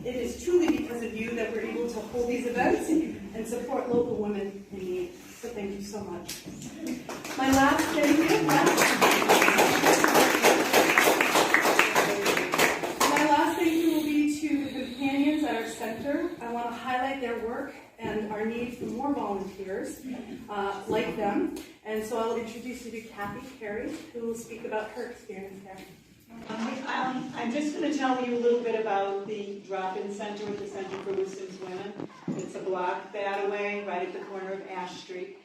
it is truly because of you that we're able to hold these events and support local women in need. So thank you so much. My last thing will be to the companions at our center. I want to highlight their work and our need for more volunteers like them. And so I'll introduce you to Kathy Carey, who will speak about her experience there. I'm just going to tell you a little bit about the drop-in center with the Center for Lewiston's Women. It's a block that away, right at the corner of Ash Street,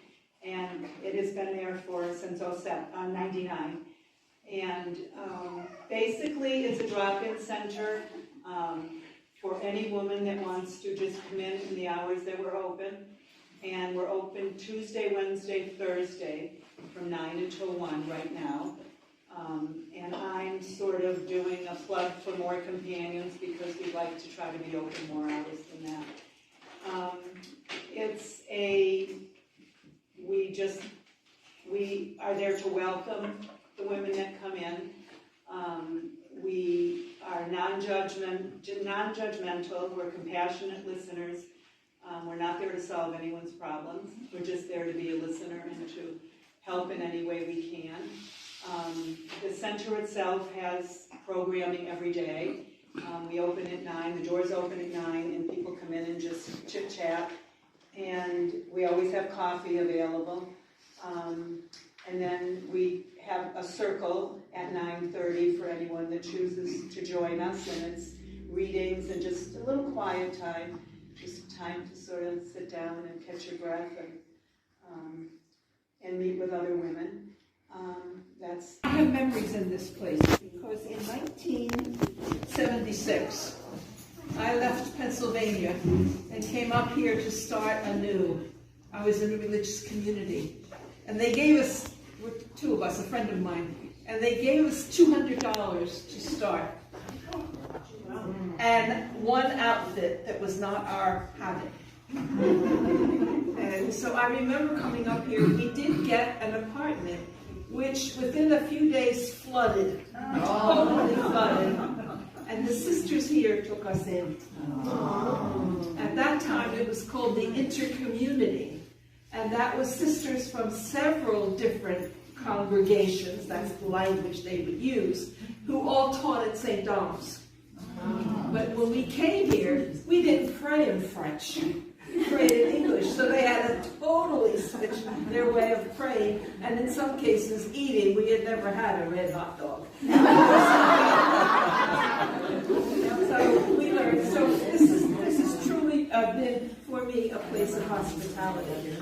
and it has been there since 99. And basically, it's a drop-in center for any woman that wants to just come in the hours that we're open. And we're open Tuesday, Wednesday, Thursday from 9 until 1 right now. And I'm sort of doing a plug for more companions because we'd like to try to be open more hours than that. We are there to welcome the women that come in. We are non-judgmental, we're compassionate listeners. We're not there to solve anyone's problems. We're just there to be a listener and to help in any way we can. The center itself has programming every day. We open at 9, the doors open at 9, and people come in and just chit-chat. And we always have coffee available. And then we have a circle at 9:30 for anyone that chooses to join us, and it's readings and just a little quiet time, just time to sort of sit down and catch your breath and meet with other women. I have memories in this place because in 1976, I left Pennsylvania and came up here to start anew. I was in a religious community. And they gave us, two of us, a friend of mine, and they gave us $200 to start. And one outfit that was not our habit. And so I remember coming up here, we did get an apartment, which within a few days flooded, totally flooded. And the sisters here took us in. At that time, it was called the Intercommunity. And that was sisters from several different congregations, that's the language they would use, who all taught at St. Dom's. But when we came here, we didn't pray in French. We prayed in English, so they had to totally switch their way of praying, and in some cases eating. We had never had a red hot dog. So we learned. So this has truly been, for me, a place of hospitality.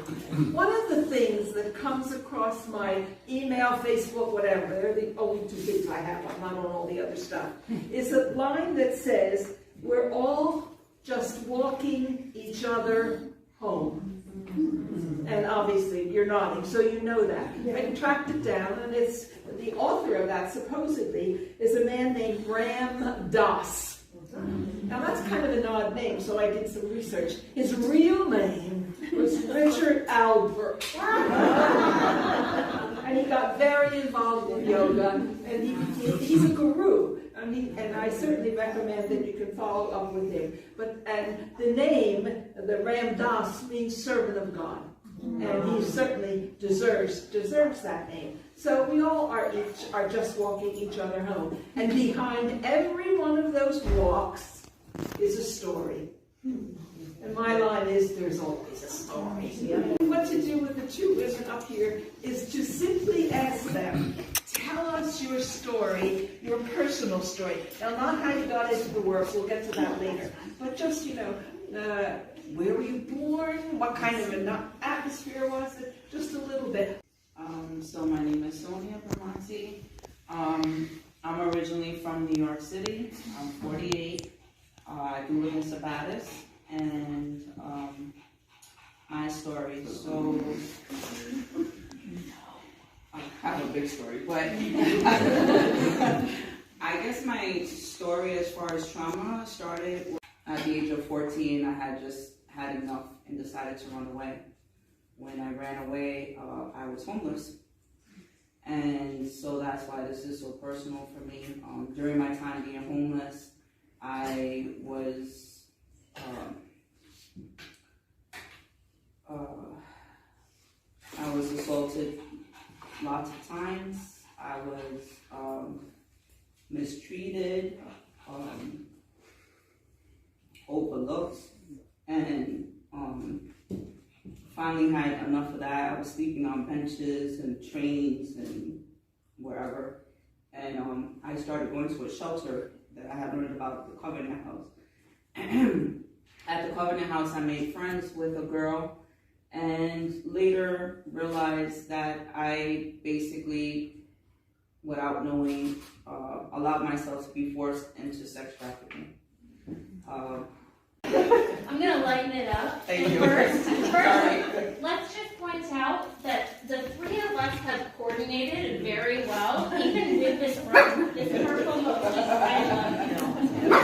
One of the things that comes across my email, Facebook, whatever, they're the only two things I have, I'm not on all the other stuff, is a line that says, we're all just walking each other home. And obviously you're nodding, so you know that. I tracked it down, and it's the author of that supposedly is a man named Ram Dass. Now that's kind of an odd name, so I did some research. His real name was Richard Albert. And he got very involved in yoga, and he's a guru. And I certainly recommend that you can follow up with him. And the name, the Ram Dass, means servant of God. And he certainly deserves that name. So we all are just walking each other home. And behind every one of those walks is a story. And my line is, there's always a story. What to do with the two women up here is to simply ask them, tell us your story, your personal story. Now, not how you got into the work, we'll get to that later. But just, where were you born? What kind of an atmosphere was it? Just a little bit. So my name is Sonia Bramante. I'm originally from New York City. I'm 48. I do live in Sabatis. And my story. So I have a big story, but I guess my story as far as trauma started at the age of 14. I had just had enough and decided to run away. When I ran away, I was homeless. And so that's why this is so personal for me. During my time being homeless, I was, I was assaulted lots of times. I was mistreated, overlooked, and finally had enough of that. I was sleeping on benches and trains and wherever. And I started going to a shelter that I had learned about, the Covenant House. At the Covenant House, I made friends with a girl, and later realized that I basically, without knowing, allowed myself to be forced into sex trafficking. I'm going to lighten it up. Thank you. First, Sorry. let's just point out that the three of us have coordinated very well, even with this purple motif. I love you.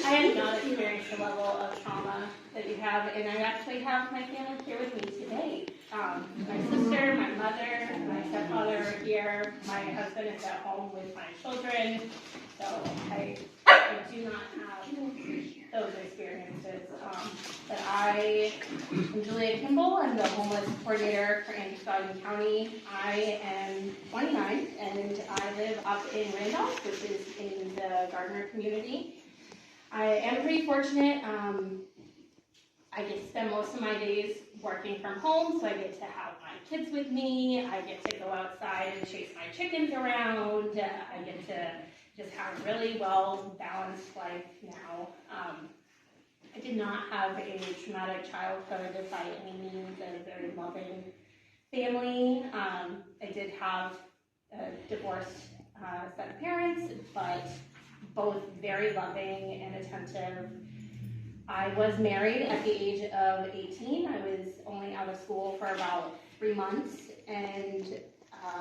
I have not experienced the level of trauma that you have, and I actually have my family here with me today. My sister, my mother, my stepfather are here. My husband is at home with my children, so I do not have those experiences. But I am Julia Kimball. I'm the homeless coordinator for Androscoggin County. I am 29, and I live up in Randolph, which is in the Gardner community. I am pretty fortunate. I get to spend most of my days working from home, so I get to have my kids with me. I get to go outside and chase my chickens around. I get to just have a really well-balanced life now. I did not have a traumatic childhood by any means. I had a very loving family. I did have a divorced set of parents, but both very loving and attentive. I was married at the age of 18. I was only out of school for about 3 months, and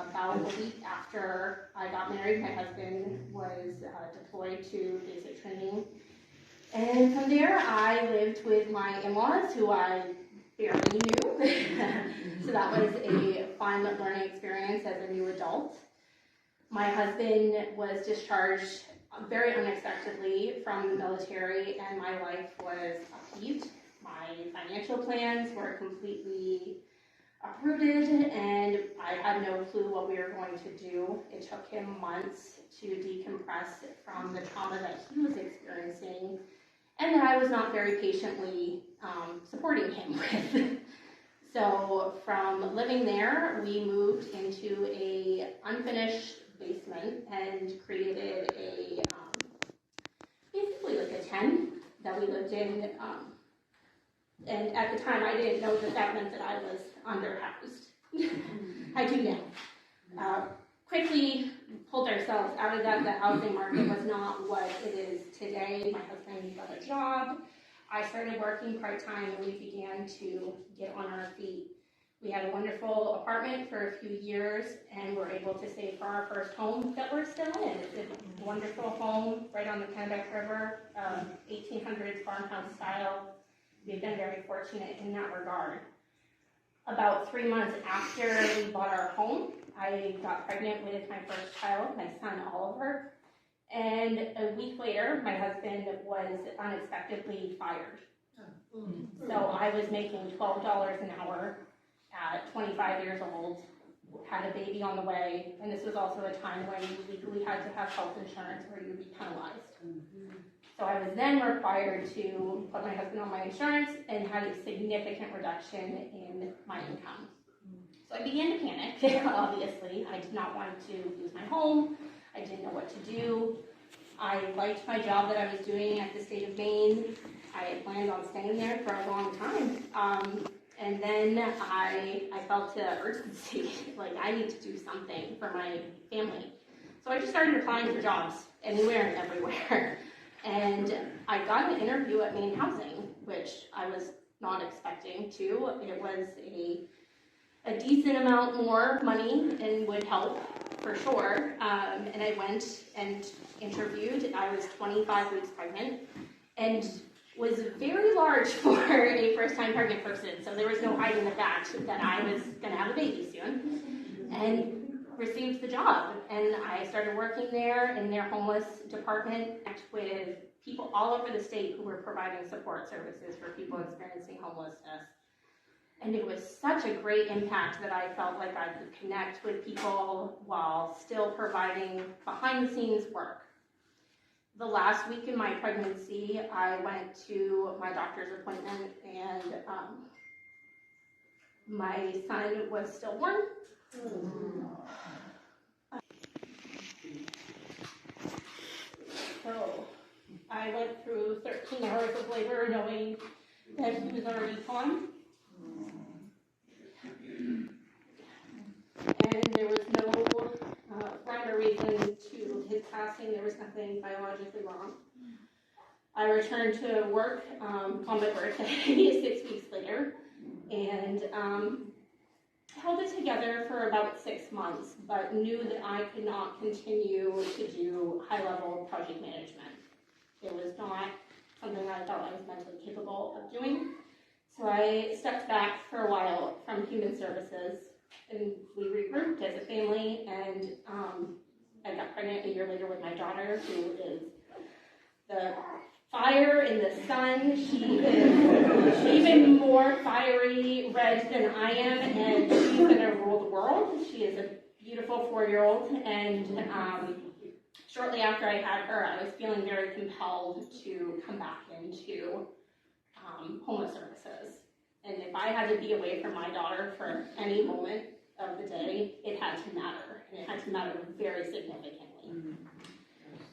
about a week after I got married, my husband was deployed to basic training. And from there, I lived with my in-laws, who I barely knew. So that was a fun learning experience as a new adult. My husband was discharged very unexpectedly from the military, and my life was upheaved. My financial plans were completely uprooted, and I had no clue what we were going to do. It took him months to decompress from the trauma that he was experiencing, and that I was not very patiently supporting him with. So from living there, we moved into a unfinished basement and created a basically like a tent that we lived in. And at the time, I didn't know that that meant that I was underhoused. I do now. Quickly pulled ourselves out of that. The housing market was not what it is today. My husband got a job. I started working part-time, and we began to get on our feet. We had a wonderful apartment for a few years, and were able to save for our first home that we're still in. It's a wonderful home right on the Kennebec River, 1800s farmhouse style. We've been very fortunate in that regard. About 3 months after we bought our home, I got pregnant with my first child, my son Oliver. And a week later, my husband was unexpectedly fired. So I was making $12 an hour at 25 years old, had a baby on the way, and this was also a time when you legally had to have health insurance or you'd be penalized. So I was then required to put my husband on my insurance and had a significant reduction in my income. So I began to panic, obviously. I did not want to lose my home. I didn't know what to do. I liked my job that I was doing at the state of Maine. I had planned on staying there for a long time. And then I felt the urgency, like I need to do something for my family. So I just started applying for jobs anywhere and everywhere. And I got an interview at Maine Housing, which I was not expecting to. It was a decent amount more money and would help for sure. And I went and interviewed. I was 25 weeks pregnant and was very large for a first-time pregnant person. So there was no hiding the fact that I was going to have a baby soon. And received the job, and I started working there in their homeless department with people all over the state who were providing support services for people experiencing homelessness. And it was such a great impact that I felt like I could connect with people while still providing behind-the-scenes work. The last week in my pregnancy, I went to my doctor's appointment, and my son was stillborn. So I went through 13 hours of labor knowing that he was already gone. And there was no rhyme or reason to his passing. There was nothing biologically wrong. I returned to work on my birthday 6 weeks later, and held it together for about 6 months, but knew that I could not continue to do high-level project management. It was not something I felt I was mentally capable of doing. So I stepped back for a while from human services, and we regrouped as a family, and I got pregnant a year later with my daughter, who is the fire in the sun. She is even more fiery red than I am, and she's gonna rule the world. She is a beautiful 4-year-old, and shortly after I had her, I was feeling very compelled to come back into homeless services. And if I had to be away from my daughter for any moment of the day, it had to matter, and it had to matter very significantly.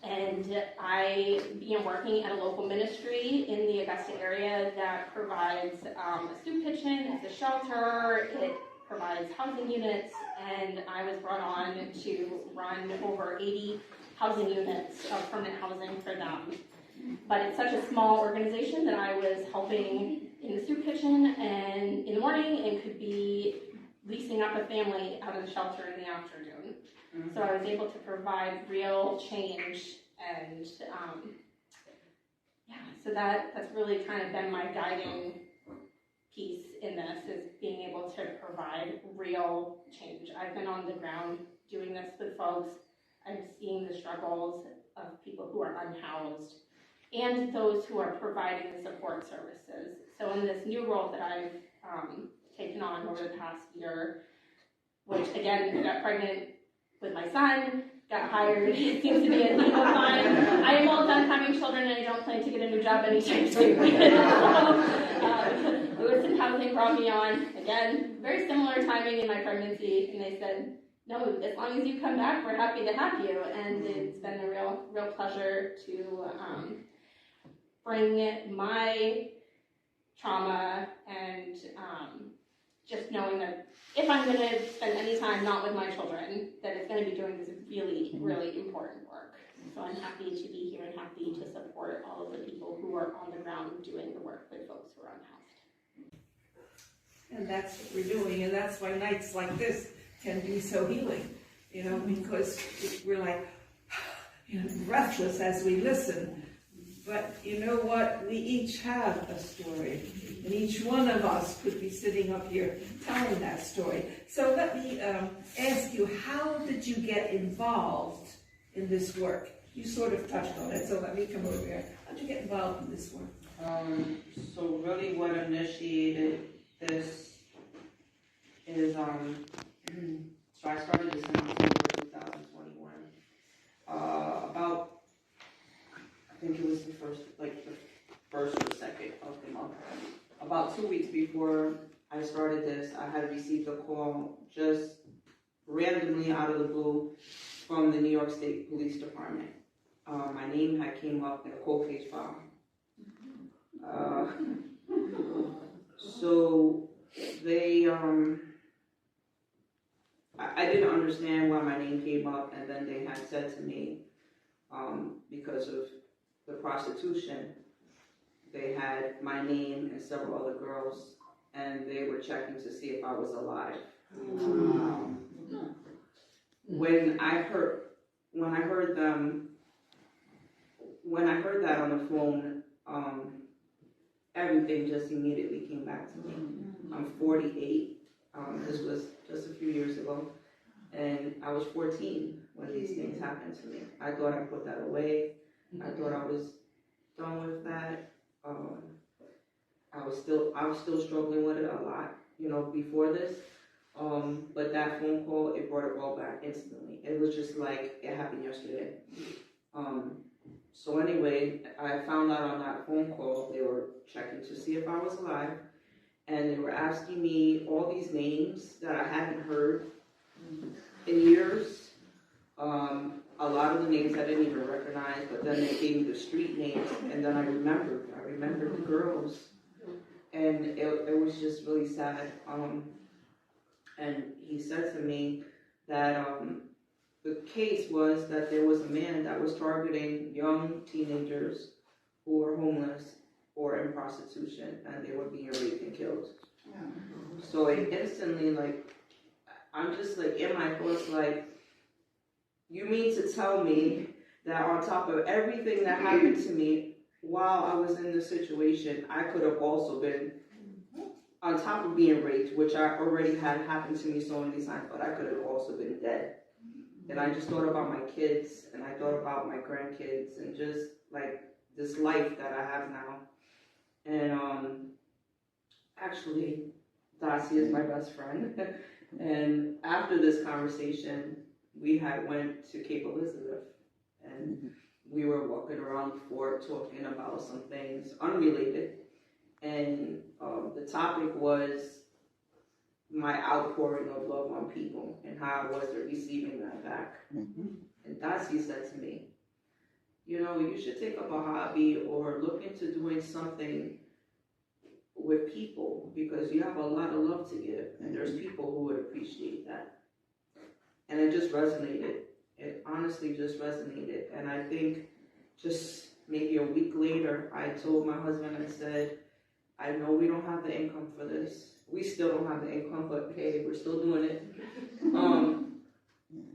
And I began working at a local ministry in the Augusta area that provides a soup kitchen, it's a shelter, it provides housing units, and I was brought on to run over 80 housing units of permanent housing for them. But it's such a small organization that I was helping in the soup kitchen and in the morning, and could be leasing up a family out of the shelter in the afternoon. So I was able to provide real change, and so that's really kind of been my guiding piece in this, is being able to provide real change. I've been on the ground doing this with folks. I'm seeing the struggles of people who are unhoused and those who are providing the support services. So in this new role that I've taken on over the past year, which again, I got pregnant with my son, got hired, it seems to be a legal time. I am all done having children, and I don't plan to get a new job anytime soon. Lewiston Housing brought me on, again, very similar timing in my pregnancy, and they said, no, as long as you come back, we're happy to have you. And it's been a real pleasure to bring my trauma and just knowing that if I'm going to spend any time not with my children, that it's going to be doing this really, really important work. So I'm happy to be here and happy to support all of the people who are on the ground doing the work with folks who are unhoused. And that's what we're doing, and that's why nights like this can be so healing, because we're like, breathless as we listen. But you know what? We each have a story, and each one of us could be sitting up here telling that story. So let me ask you, how did you get involved in this work? You sort of touched on it, so let me come over here. How did you get involved in this work? So really what initiated this is, so I started this in October 2021. About, I think it was the first or second of the month. About 2 weeks before I started this, I had received a call just randomly out of the blue from the New York State Police Department. My name had came up in a cold case file. So they, I didn't understand why my name came up, and then they had said to me, because of the prostitution, they had my name and several other girls, and they were checking to see if I was alive. When I heard that on the phone, everything just immediately came back to me. I'm 48. This was just a few years ago. And I was 14 when these things happened to me. I thought I put that away. I thought I was done with that. I was still struggling with it a lot, before this. But that phone call, it brought it all back instantly. It was just like it happened yesterday. So anyway, I found out on that phone call they were checking to see if I was alive, and they were asking me all these names that I hadn't heard in years. A lot of the names I didn't even recognize, but then they gave me the street names, and then I remembered the girls, and it was just really sad. And he said to me that the case was that there was a man that was targeting young teenagers who were homeless or in prostitution, and they were being raped and killed. So it instantly, I'm just in my thoughts, you mean to tell me that on top of everything that happened to me while I was in this situation, I could have also been, on top of being raped, which I already had happened to me so many times, but I could have also been dead. And I just thought about my kids, and I thought about my grandkids, and just this life that I have now. And actually, Darcy is my best friend. And after this conversation, we went to Cape Elizabeth, and we were walking around the fort talking about some things unrelated. And the topic was my outpouring of love on people and how I was receiving that back. And Darcy said to me, you should take up a hobby or look into doing something with people, because you have a lot of love to give, and there's people who would appreciate that. And it just resonated. It honestly just resonated. And I think just maybe a week later, I told my husband, I said, I know we don't have the income for this. We still don't have the income, but hey, we're still doing it.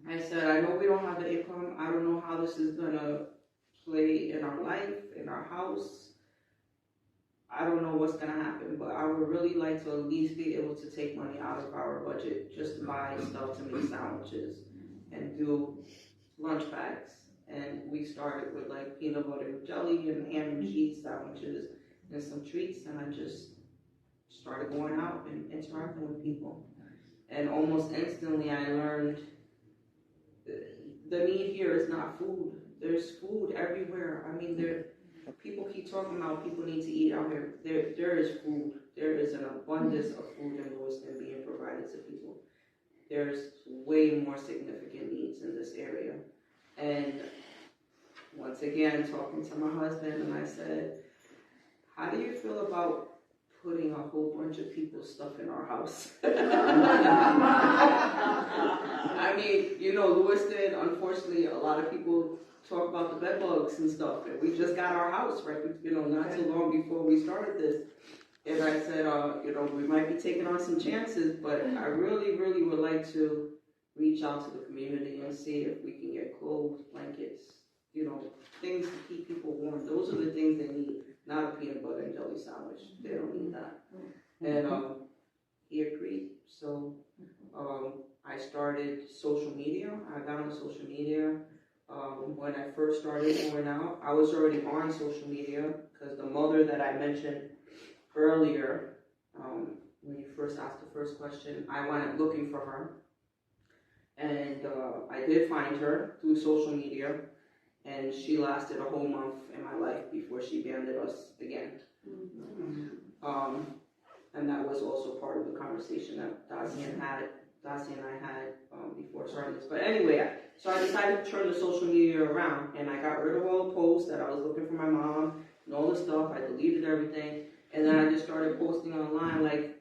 I said, I know we don't have the income. I don't know how this is going to play in our life, in our house. I don't know what's going to happen, but I would really like to at least be able to take money out of our budget just to buy stuff to make sandwiches and do lunch bags. And we started with peanut butter and jelly and ham and cheese sandwiches and some treats, and I just started going out and interacting with people. And almost instantly I learned the need here is not food. There's food everywhere. I mean, people keep talking about people need to eat out here. There is food. There is an abundance of food in Lewiston being provided to people. There's way more significant needs in this area. And once again, talking to my husband, and I said, how do you feel about putting a whole bunch of people's stuff in our house? I mean, Lewiston, unfortunately, a lot of people talk about the bed bugs and stuff, and we just got our house, right? Not too long before we started this. And I said, we might be taking on some chances, but I really, really would like to reach out to the community and see if we can get clothes, blankets, things to keep people warm. Those are the things they need, not a peanut butter and jelly sandwich. They don't need that. And he agreed. So I started social media. I got on social media. When I first started going out, I was already on social media because the mother that I mentioned earlier, when you first asked the first question, I went looking for her. And I did find her through social media, and she lasted a whole month in my life before she abandoned us again. And that was also part of the conversation that Darcy and I had before starting this. But anyway, so I decided to turn the social media around, and I got rid of all the posts that I was looking for my mom and all the stuff. I deleted everything, and then I just started posting online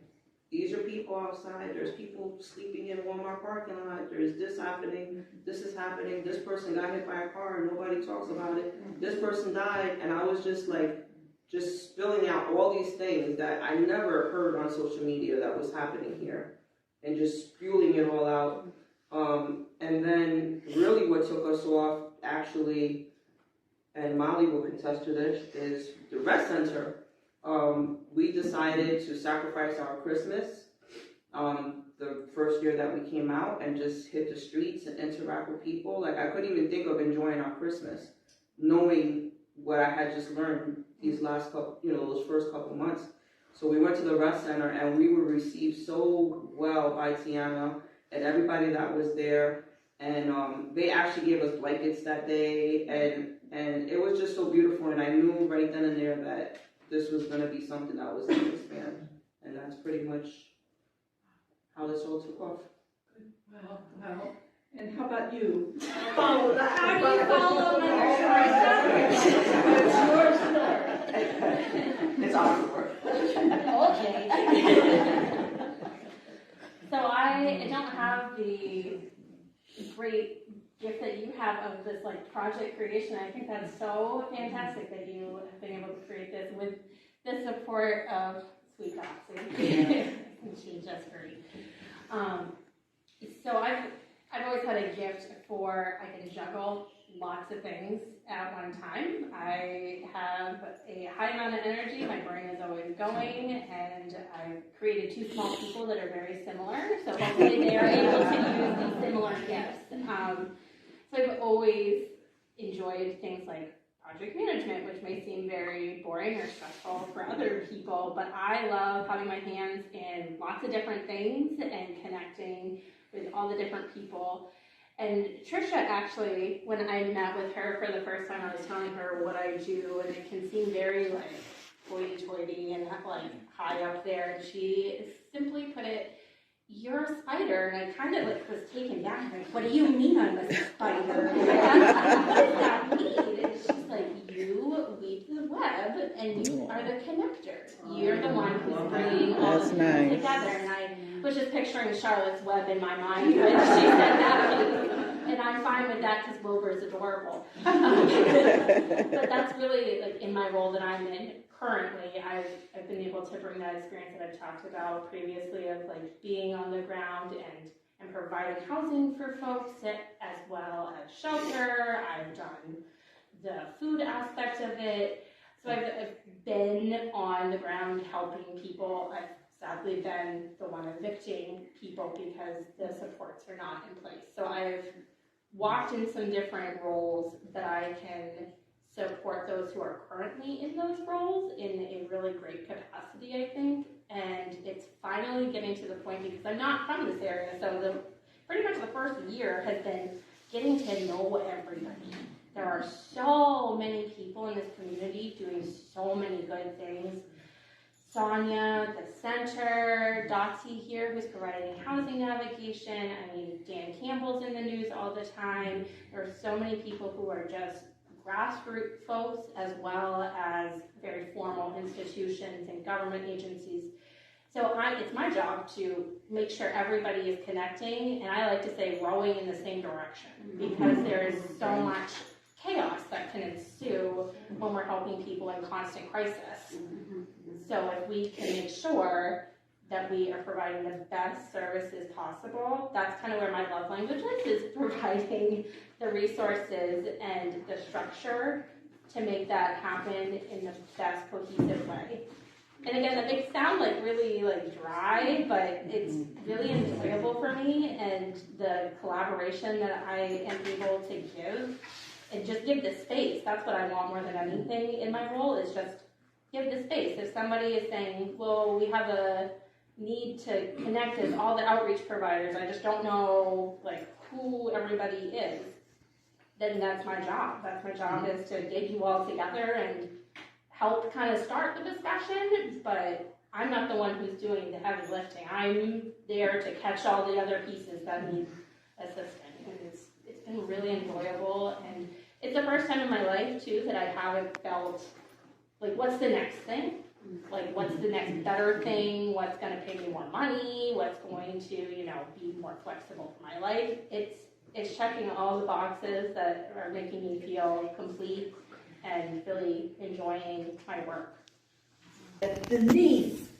these are people outside, there's people sleeping in Walmart parking lot, there's this happening, this is happening, this person got hit by a car and nobody talks about it, this person died, and I was just spilling out all these things that I never heard on social media that was happening here, and just spewing it all out. And then really what took us off, actually, and Molly will contest to this, is the rest center. We decided to sacrifice our Christmas. the first year that we came out and just hit the streets and interact with people. Like, I couldn't even think of enjoying our Christmas, knowing what I had just learned these last couple, those first couple months. So we went to the rest center and we were received so well by Tiana and everybody that was there. And they actually gave us blankets that day, and it was just so beautiful. And I knew right then and there that this was going to be something that was going to expand. And that's pretty much how this all took off. Well, and how about you? Follow that. How do you follow my It's your story. It's our work. Okay. So I don't have the great gift that you have of this project creation. I think that's so fantastic that you have been able to create this with the support of Sweet Doxy. She's just great. So I've always had a gift for I can juggle lots of things at one time. I have a high amount of energy. My brain is always going, and I've created two small people that are very similar. So hopefully they are able to use these similar gifts. So I've always enjoyed things like project management, which may seem very boring or stressful for other people, but I love having my hands in lots of different things and connecting with all the different people. And Trisha actually, when I met with her for the first time, I was telling her what I do, and it can seem very hoity-toity and high up there, and she simply put it, "You're a spider," and I kind of was taken back, what do you mean I'm a spider? What does that mean? And she's like, you weave the web, and you are the connector. You're the one who's bringing all the people together. And I was just picturing Charlotte's Web in my mind when she said that, and I'm fine with that because Wilbur's adorable. But that's really, in my role that I'm in currently, I've been able to bring that experience that I've talked about previously of being on the ground and providing housing for folks as well as shelter. I've done the food aspect of it. So I've been on the ground helping people. I've sadly been the one evicting people because the supports are not in place. So I've walked in some different roles that I can support those who are currently in those roles in a really great capacity, I think. And it's finally getting to the point, because I'm not from this area, so pretty much the first year has been getting to know everybody. There are so many people in this community doing so many good things. Sonia, the center, Dotsy here, who's providing housing navigation. I mean, Dan Campbell's in the news all the time. There are so many people who are just grassroots folks, as well as very formal institutions and government agencies. So it's my job to make sure everybody is connecting, and I like to say rowing in the same direction, because there is so much chaos that can ensue when we're helping people in constant crisis. So if we can make sure that we are providing the best services possible, that's kind of where my love language is providing the resources and the structure to make that happen in the best cohesive way. And again, that may sound really dry, but it's really enjoyable for me, and the collaboration that I am able to give, and just give the space. That's what I want more than anything in my role, is just give the space. If somebody is saying, well, we have a need to connect as all the outreach providers, I just don't know who everybody is, then that's my job. That's my job, is to get you all together and help kind of start the discussion, but I'm not the one who's doing the heavy lifting. I'm there to catch all the other pieces that need assistance. And it's been really enjoyable, and it's the first time in my life too that I haven't felt what's the next thing? What's the next better thing? What's going to pay me more money? What's going to, be more flexible for my life? It's checking all the boxes that are making me feel complete and really enjoying my work. Beneath,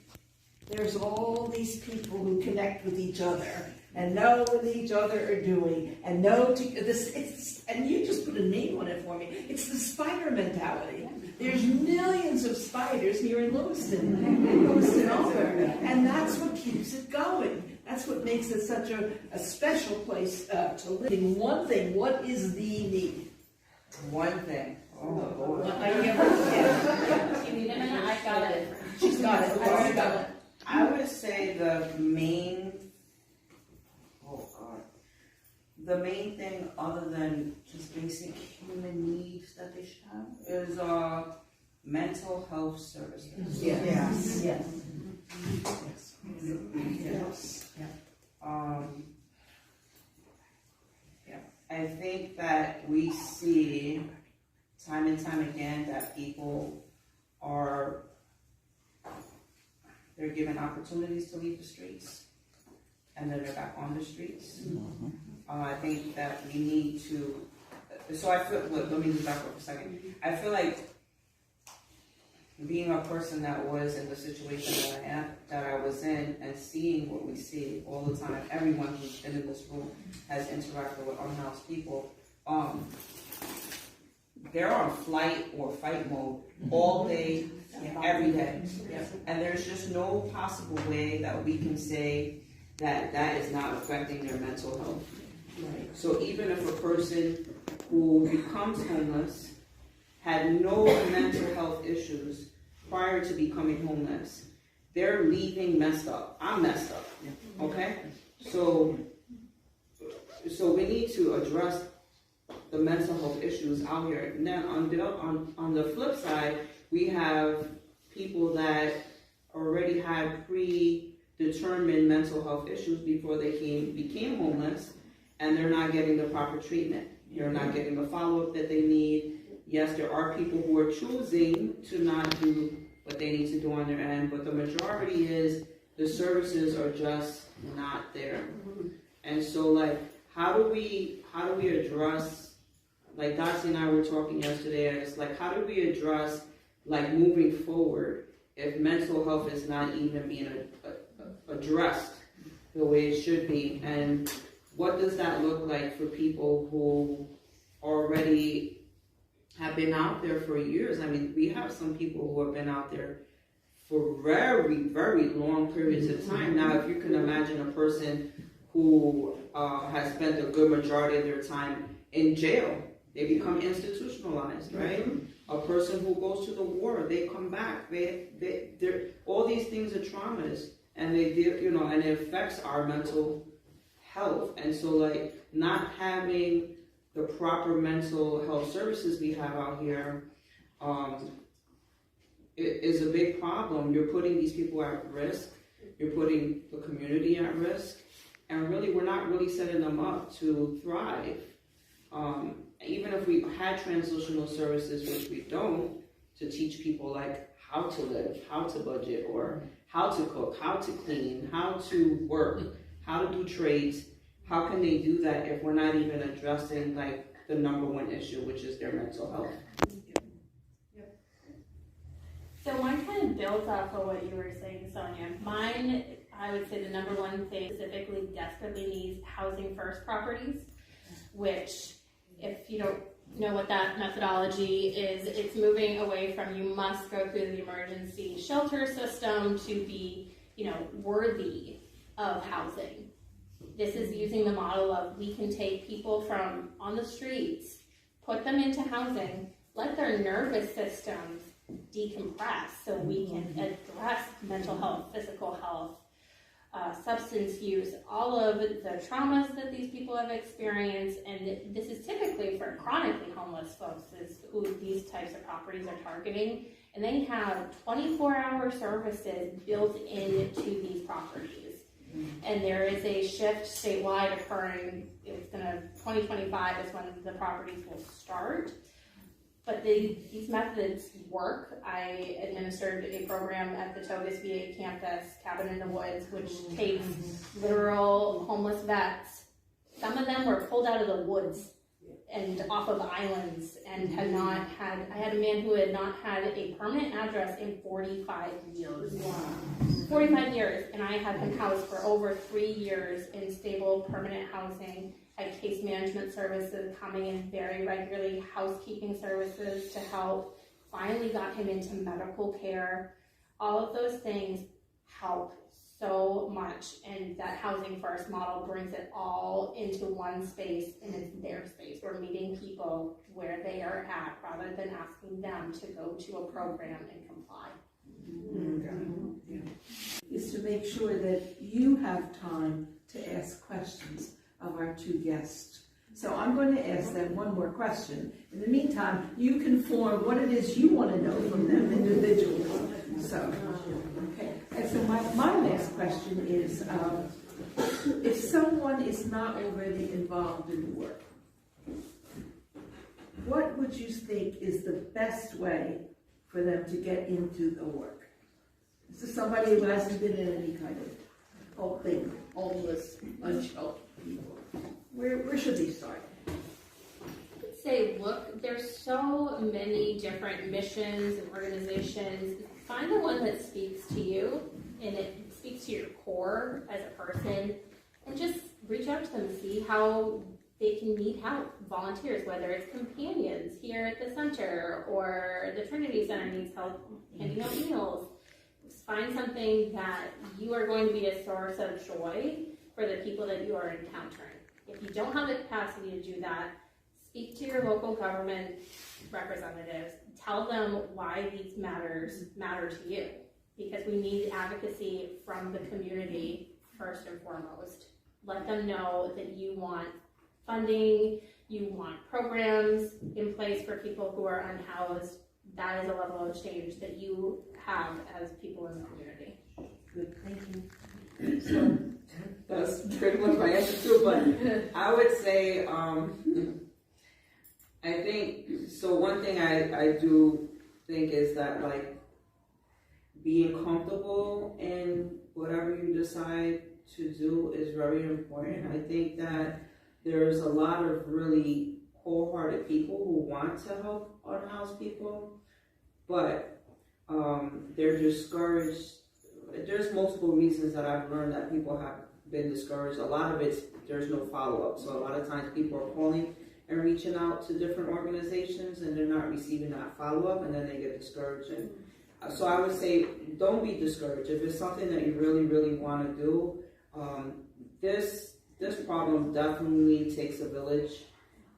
there's all these people who connect with each other and know what each other are doing, and know and you just put a name on it for me. It's the spider mentality. There's millions of spiders here in Lewiston over, and that's what keeps it going. That's what makes it such a special place to live. One thing, what is the need? One thing. Oh, Lord. I give her, You need a minute? I got it. she's got it. I already got it. I would say the main, the main thing other than just basic human needs that they should have is mental health services. Yes. Yes. I think that we see time and time again that people they're given opportunities to leave the streets, and then they're back on the streets. I think that we need to, so I feel, let me just back up for a second. I feel like being a person that was in the situation that I was in, and seeing what we see all the time, everyone who's been in this room has interacted with unhoused people, they're on flight or fight mode all day, every day. And there's just no possible way that we can say that that is not affecting their mental health. So even if a person who becomes homeless had no mental health issues prior to becoming homeless, they're leaving messed up. I'm messed up, okay? So we need to address the mental health issues out here. And then on the flip side, we have people that already had predetermined mental health issues before they became homeless, and they're not getting the proper treatment. They're not getting the follow-up that they need. Yes, there are people who are choosing to not do what they need to do on their end, but the majority is the services are just not there. And so, like, how do we address, like Dottie and I were talking yesterday, and it's like, how do we address, like, moving forward if mental health is not even being addressed the way it should be? And what does that look like for people who already have been out there for years? I mean, we have some people who have been out there for very, very long periods of time. Now, if you can imagine a person who has spent a good majority of their time in jail, they become institutionalized, right? A person who goes to the war, they come back. They're all these things are traumas, and and it affects our mental health. And so, like, not having the proper mental health services we have out here is a big problem. You're putting these people at risk. You're putting the community at risk. And really, we're not really setting them up to thrive. Even if we had transitional services, which we don't, to teach people, like, how to live, how to budget, or how to cook, how to clean, how to work, how to do trades, how can they do that if we're not even addressing, like, the number one issue, which is their mental health? So mine kind of builds off of what you were saying, Sonia. Mine, I would say the number one thing specifically desperately needs housing first properties, which, if you don't know what that methodology is, it's moving away from you must go through the emergency shelter system to be, worthy of housing. This is using the model of we can take people from on the streets, put them into housing, let their nervous systems decompress so we can address mental health, physical health, substance use, all of the traumas that these people have experienced. And this is typically for chronically homeless folks is who these types of properties are targeting. And they have 24-hour services built into these properties. And there is a shift statewide occurring. It's 2025 is when the properties will start. But these methods work. I administered a program at the Togus VA campus, Cabin in the Woods, which takes literal homeless vets. Some of them were pulled out of the woods and off of islands and had not had, I had a man who had not had a permanent address in 45 years. Wow. 45 years, and I had him housed for over 3 years in stable permanent housing. I had case management services coming in very regularly, housekeeping services to help. Finally got him into medical care. All of those things help so much, and that housing first model brings it all into one space, and it's their space. We're meeting people where they are at rather than asking them to go to a program and comply. Is to make sure that you have time to ask questions of our two guests. So I'm going to ask them one more question. In the meantime, you can form what it is you want to know from them individually. So, okay. And so my last question is, if someone is not already involved in the work, what would you think is the best way for them to get into the work? This is somebody who hasn't been in any kind of helping homeless, unsheltered people. Where should they start? Say, look, there's so many different missions and organizations. Find the one that speaks to you and it speaks to your core as a person, and just reach out to them, see how they can need help. Volunteers, whether it's companions here at the center or the Trinity Center needs help handing out meals. Find something that you are going to be a source of joy for the people that you are encountering. If you don't have the capacity to do that, speak to your local government representatives. Tell them why these matter to you, because we need advocacy from the community first and foremost. Let them know that you want funding, you want programs in place for people who are unhoused. That is a level of change that you have as people in the community. Good, thank you. So, That's pretty much my answer too, but I would say, I think, so one thing I do think is that, like, being comfortable in whatever you decide to do is very important. I think that there's a lot of really wholehearted people who want to help unhoused people, but they're discouraged. There's multiple reasons that I've learned that people have been discouraged. A lot of it's there's no follow-up. So a lot of times people are calling and reaching out to different organizations and they're not receiving that follow-up, and then they get discouraged. And so I would say, don't be discouraged. If it's something that you really, really want to do, this problem definitely takes a village,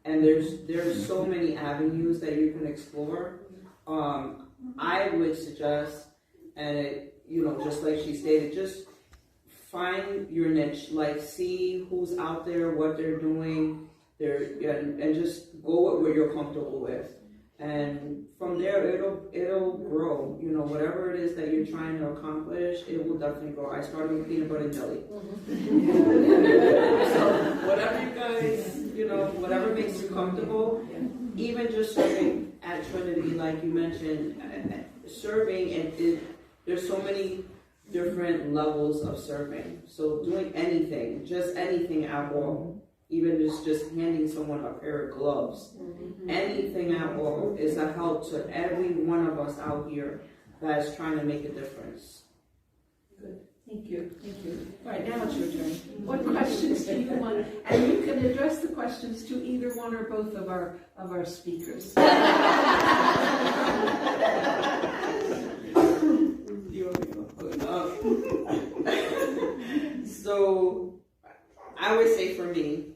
and there's so many avenues that you can explore. I would suggest, and just like she stated, just find your niche, like see who's out there, what they're doing, and just go with what you're comfortable with. And from there, it'll grow. Whatever it is that you're trying to accomplish, it will definitely grow. I started with peanut butter and jelly. So whatever you guys, whatever makes you comfortable, even just serving at Trinity, like you mentioned, serving, and there's so many different levels of serving. So doing anything, just anything at all, even just handing someone a pair of gloves, anything at all is a help to every one of us out here that's trying to make a difference. Good. Thank you. Thank you. All right, now it's your turn. What questions do you want? And you can address the questions to either one or both of our speakers. So I would say for me,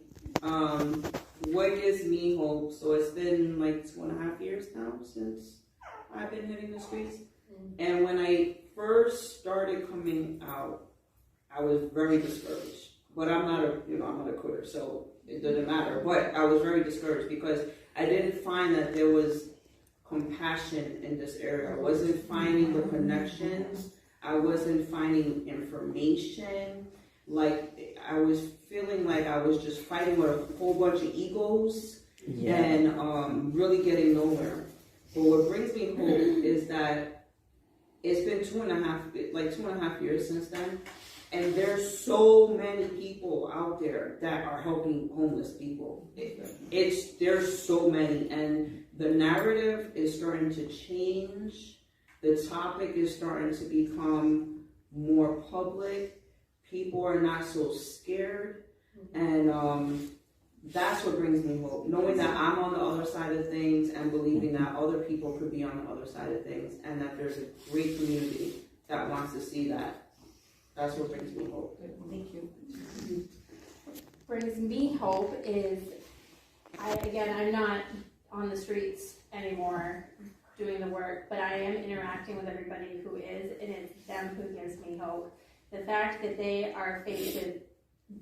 what gives me hope, so it's been like 2.5 years now since I've been hitting the streets. And when I first started coming out, I was very discouraged. But I'm not a quitter, so it doesn't matter. But I was very discouraged because I didn't find that there was compassion in this area. I wasn't finding the connections. I wasn't finding information. Like, I was feeling like I was just fighting with a whole bunch of egos and really getting nowhere. But what brings me hope is that it's been 2.5 years since then, and there's so many people out there that are helping homeless people. There's so many, and the narrative is starting to change. The topic is starting to become more public. People are not so scared, and that's what brings me hope. Knowing that I'm on the other side of things and believing that other people could be on the other side of things, and that there's a great community that wants to see that. That's what brings me hope. Thank you. Brings me hope is, I'm not on the streets anymore doing the work, but I am interacting with everybody who is, and it's them who gives me hope. The fact that they are faced with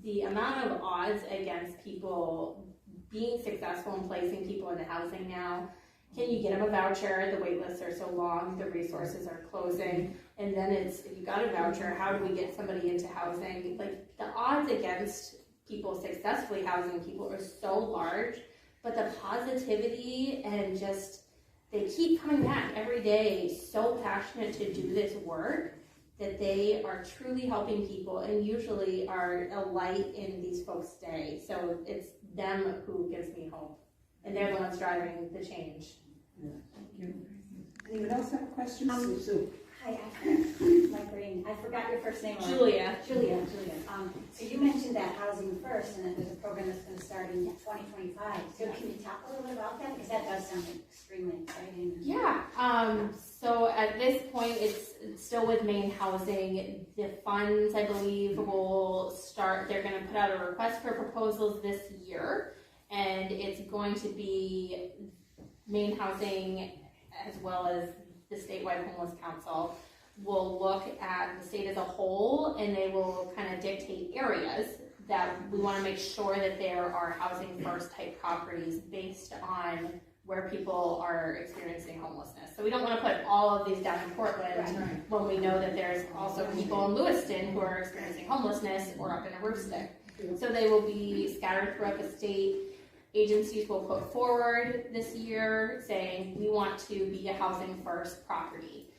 the amount of odds against people being successful in placing people into housing now. Can you get them a voucher? The wait lists are so long, the resources are closing, and then it's, if you got a voucher, how do we get somebody into housing? Like, the odds against people successfully housing people are so large, but the positivity and just, they keep coming back every day, so passionate to do this work, that they are truly helping people and usually are a light in these folks' day. So it's them who gives me hope. And they're the ones driving the change. Yeah. Thank you. Anyone else have a question? Sue. Hi, my brain, I forgot your first name. Julia. Julia. So you mentioned that Housing First, and that there's a program that's going to start in 2025. So can you talk a little bit about that? Because that does sound extremely exciting. Yeah, so at this point, it's still with Maine Housing. The funds, I believe, will start, they're gonna put out a request for proposals this year, and it's going to be Maine Housing as well as the statewide homeless council will look at the state as a whole, and they will kind of dictate areas that we want to make sure that there are housing first type properties based on where people are experiencing homelessness. So we don't want to put all of these down in Portland when we know that there's also people in Lewiston who are experiencing homelessness or up in a roof stick. So they will be scattered throughout the state. Agencies will put forward this year saying we want to be a housing first property.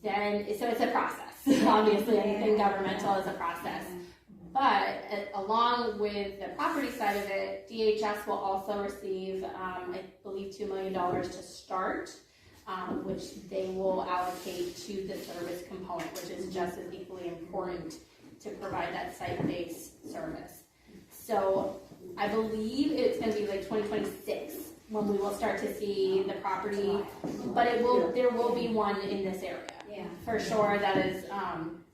Then, so it's a process. Obviously, anything governmental is a process. But along with the property side of it, DHS will also receive, I believe, $2 million to start, which they will allocate to the service component, which is just as equally important to provide that site-based service. So I believe it's going to be like 2026 when we will start to see the property, but there will be one in this area. Yeah. For sure, that is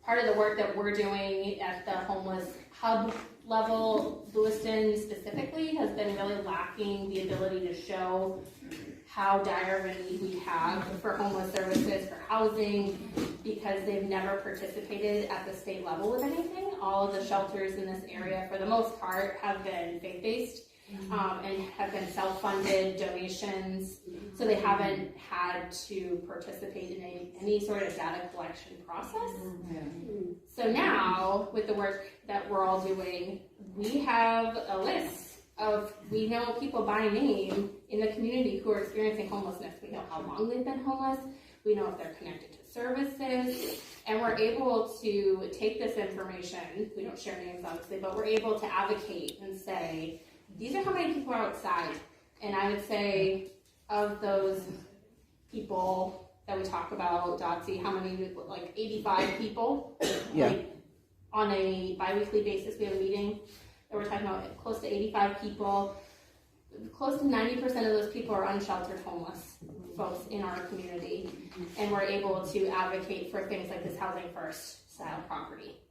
part of the work that we're doing at the homeless hub level. Lewiston specifically has been really lacking the ability to show how dire of a need we have for homeless services, for housing, because they've never participated at the state level with anything. All of the shelters in this area, for the most part, have been faith-based and have been self-funded donations, so they haven't had to participate in any sort of data collection process. So now, with the work that we're all doing, we have a list of, we know people by name in the community who are experiencing homelessness. We know how long they've been homeless, we know if they're connected to services, and we're able to take this information, we don't share names obviously, but we're able to advocate and say, these are how many people are outside. And I would say, of those people that we talk about, Dotsy, how many, like 85 people? Yeah. Like, on a bi-weekly basis, we have a meeting that we're talking about close to 85 people. Close to 90% of those people are unsheltered homeless folks in our community. And we're able to advocate for things like this housing first style property.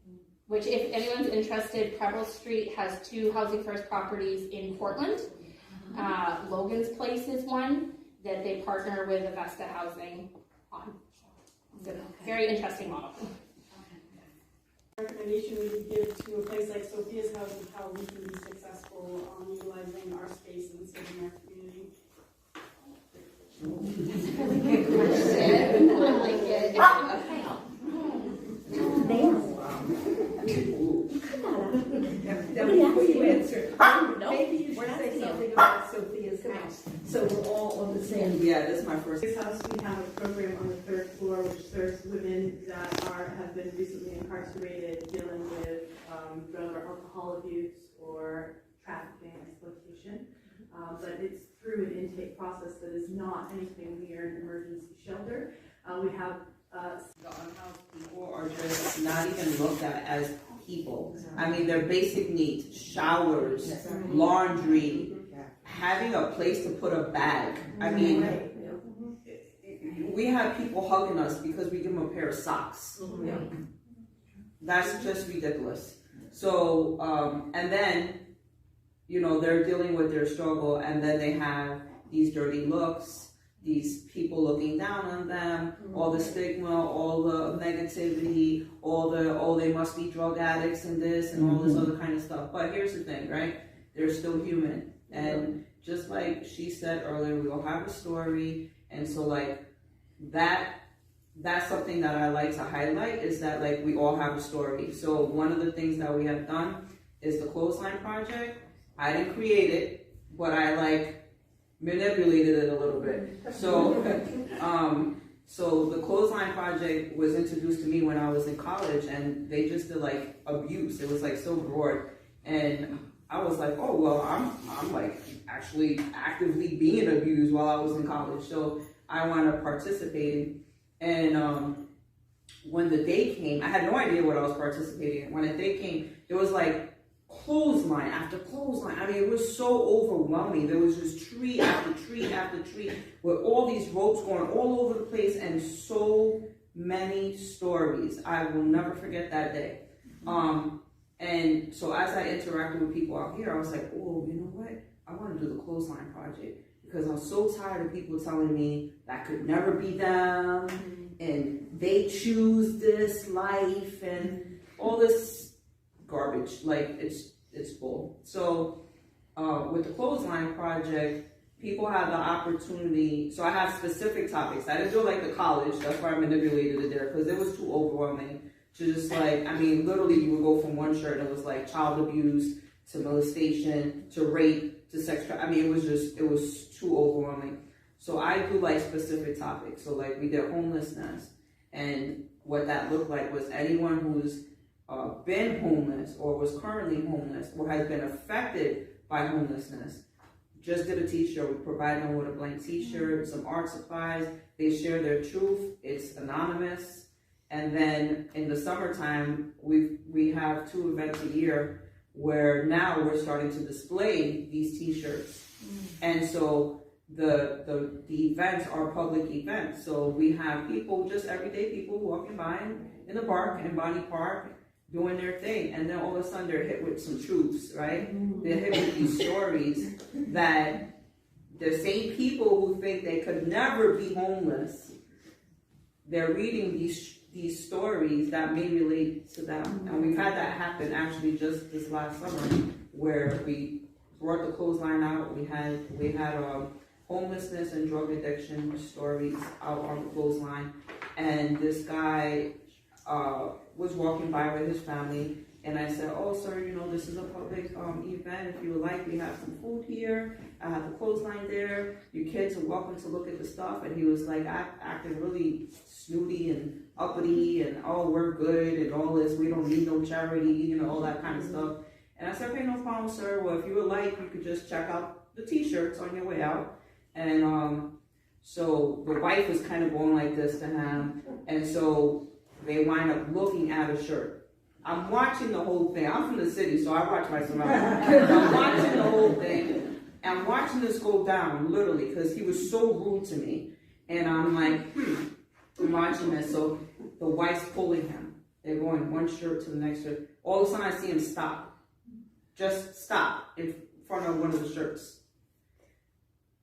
Which, if anyone's interested, Preble Street has 2 housing first properties in Portland. Logan's Place is one that they partner with Avesta Housing on. It's a very interesting model. Recommendation we would give to a place like Sophia's House of how we can be successful on utilizing our space and serving our community. That's a really good question. I like it. Before you answer, maybe you should say something about Sophia's house, so we're all on the same. Yeah, this is my first. This house, we have a program on the 3rd floor which serves women that have been recently incarcerated, dealing with drug or alcohol abuse or trafficking exploitation. But it's through an intake process that is not anything near an emergency shelter. We have The unhoused people are just not even looked at as people. I mean, their basic needs, showers, laundry, having a place to put a bag. I mean, we have people hugging us because we give them a pair of socks. That's just ridiculous. So, and then, you know, they're dealing with their struggle, and then they have these dirty looks, these people looking down on them, all the stigma, all the negativity, all the, oh, they must be drug addicts and this and all this other kind of stuff. But here's the thing, right? They're still human. And just like she said earlier, we all have a story. And so like that's something that I like to highlight, is that like we all have a story. So one of the things that we have done is the Clothesline Project. I didn't create it, but I like manipulated it a little bit. So, so the Clothesline Project was introduced to me when I was in college, and they just did like abuse. It was like so broad, and I was like, oh well, I'm like actually actively being abused while I was in college, so I wound up participating. And when the day came, I had no idea what I was participating in. When the day came, it was like clothesline after clothesline. I mean, it was so overwhelming. There was just tree after tree after tree with all these ropes going all over the place, and so many stories. I will never forget that day. And so as I interacted with people out here, I was like, oh, you know what? I want to do the Clothesline Project, because I'm so tired of people telling me that could never be them, and they choose this life and all this garbage. Like it's bull. So with the Clothesline Project, people have the opportunity. So I have specific topics. I didn't do like the college. That's why I manipulated it there, because it was too overwhelming to just like, I mean, literally you would go from one shirt and it was like child abuse to molestation to rape to sex. I mean, it was too overwhelming. So I do like specific topics. So like we did homelessness, and what that looked like was anyone who's been homeless or was currently homeless or has been affected by homelessness. Just did a t-shirt. We provide them with a blank t-shirt, some art supplies. They share their truth. It's anonymous. And then in the summertime, we have 2 events a year where now we're starting to display these t-shirts. And so the events are public events. So we have people, just everyday people walking by in the park, in Bonnie Park, doing their thing. And then all of a sudden they're hit with some truths, right? They're hit with these stories that the same people who think they could never be homeless, they're reading these stories that may relate to them. And we've had that happen actually just this last summer, where we brought the Clothesline out. We had homelessness and drug addiction stories out on the Clothesline. And this guy was walking by with his family, and I said, oh sir, you know, this is a public event. If you would like, we have some food here. I have the Clothesline there. You kids are welcome to look at the stuff. And he was like acting really snooty and uppity, and oh, we're good and all this, we don't need no charity, you know, all that kind of stuff. And I said, okay, no problem, sir. Well, if you would like, you could just check out the t-shirts on your way out. And so the wife was kind of going like this to him, and so they wind up looking at a shirt. I'm watching the whole thing. I'm from the city, so I watch my surroundings. I'm watching the whole thing. I'm watching this go down, literally, because he was so rude to me. And I'm like, I'm watching this. So the wife's pulling him. They're going one shirt to the next shirt. All of a sudden I see him stop. Just stop in front of one of the shirts.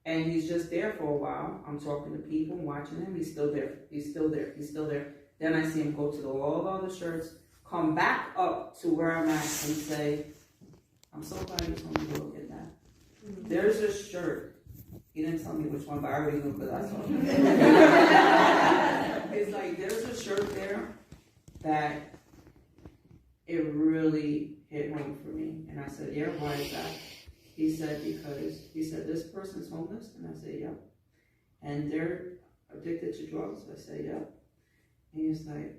And he's just there for a while. I'm talking to people, watching him. He's still there. He's still there. He's still there. Then I see him go to all the other shirts, come back up to where I'm at, and say, I'm so glad you told me to look at that. There's a shirt. He didn't tell me which one, but I already knew because I saw it. It's like, there's a shirt there that it really hit home for me. And I said, yeah, why is that? He said, because, he said, this person's homeless? And I said, yep. And they're addicted to drugs? I said, yep. And he's like,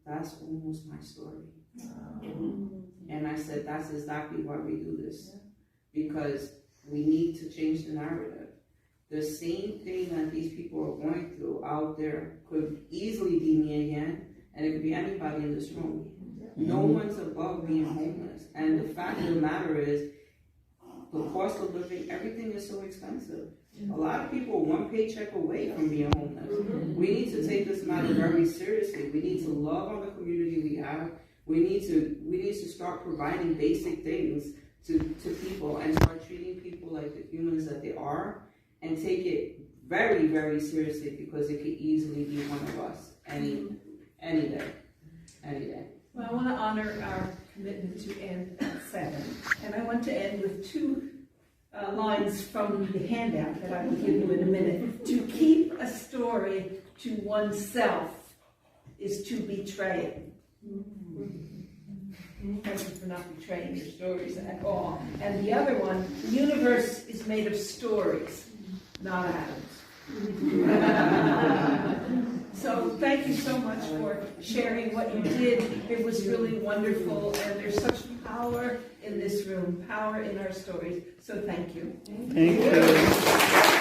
that's almost my story. And I said, that's exactly why we do this. Because we need to change the narrative. The same thing that these people are going through out there could easily be me again, and it could be anybody in this room. No one's above being homeless. And the fact of the matter is, the cost of living, everything is so expensive. A lot of people are one paycheck away from being homeless. We need to take this matter very seriously. We need to love on the community we have. We need to start providing basic things to people and start treating people like the humans that they are, and take it very, very seriously, because it could easily be one of us any day. Well, I want to honor our commitment to end at 7, and I want to end with 2 lines from the handout that I will give you in a minute. To keep a story to oneself is to betray it. Thank you for not betraying your stories at all. And the other one, the universe is made of stories, not atoms. So thank you so much for sharing what you did. It was really wonderful, and there's such power in this room, power in our stories. So thank you. Thank you.